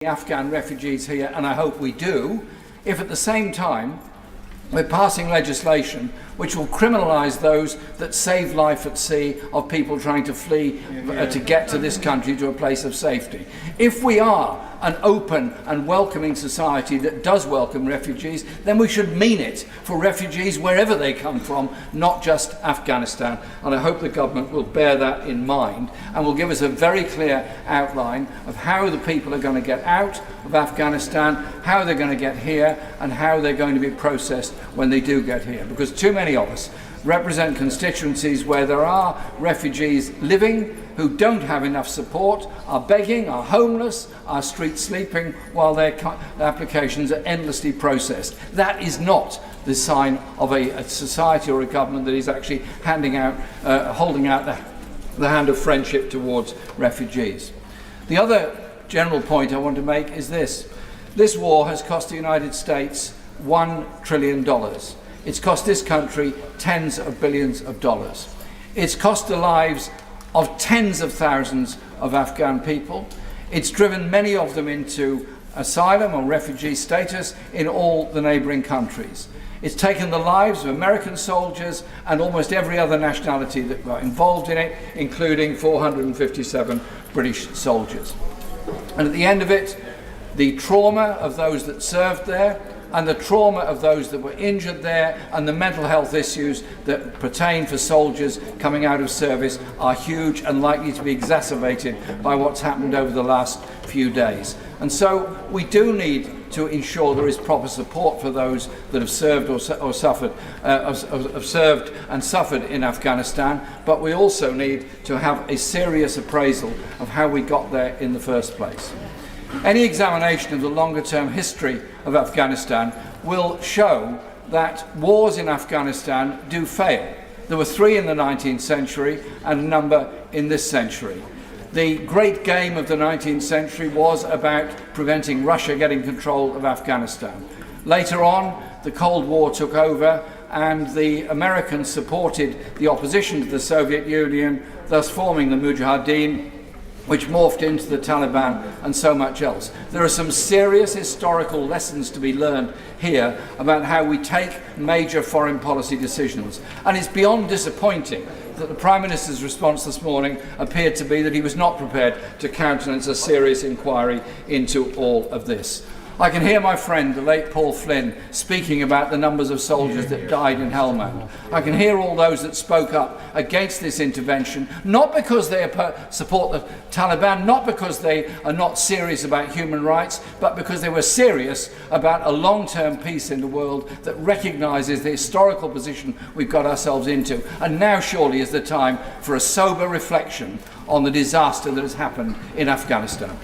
the Afghan refugees here, and I hope we do, if at the same time we're passing legislation which will criminalise those that save life at sea of people trying to flee to get to this country to a place of safety. If we are an open and welcoming society that does welcome refugees, then we should mean it for refugees wherever they come from, not just Afghanistan. And I hope the government will bear that in mind and will give us a very clear outline of how the people are going to get out of Afghanistan, how they're going to get here, and how they're going to be processed when they do get here. Because too many of us represent constituencies where there are refugees living who don't have enough support, are begging, are homeless, are street sleeping while their applications are endlessly processed. That is not the sign of a society or a government that is actually holding out the hand of friendship towards refugees. The other general point I want to make is this. This war has cost the United States $1 trillion. It's cost this country tens of billions of dollars. It's cost the lives of tens of thousands of Afghan people. It's driven many of them into asylum or refugee status in all the neighbouring countries. It's taken the lives of American soldiers and almost every other nationality that were involved in it, including 457 British soldiers. And at the end of it, the trauma of those that served there and the trauma of those that were injured there and the mental health issues that pertain for soldiers coming out of service are huge and likely to be exacerbated by what's happened over the last few days. And so we do need to ensure there is proper support for those that have served or suffered, have served and suffered in Afghanistan, but we also need to have a serious appraisal of how we got there in the first place. Any examination of the longer-term history of Afghanistan will show that wars in Afghanistan do fail. There were 3 in the 19th century and a number in this century. The great game of the 19th century was about preventing Russia getting control of Afghanistan. Later on, the Cold War took over and the Americans supported the opposition to the Soviet Union, thus forming the Mujahideen, which morphed into the Taliban and so much else. There are some serious historical lessons to be learned here about how we take major foreign policy decisions. And it's beyond disappointing that the Prime Minister's response this morning appeared to be that he was not prepared to countenance a serious inquiry into all of this. I can hear my friend, the late Paul Flynn, speaking about the numbers of soldiers that died in Helmand. I can hear all those that spoke up against this intervention, not because they support the Taliban, not because they are not serious about human rights, but because they were serious about a long-term peace in the world that recognises the historical position we've got ourselves into. And now surely is the time for a sober reflection on the disaster that has happened in Afghanistan.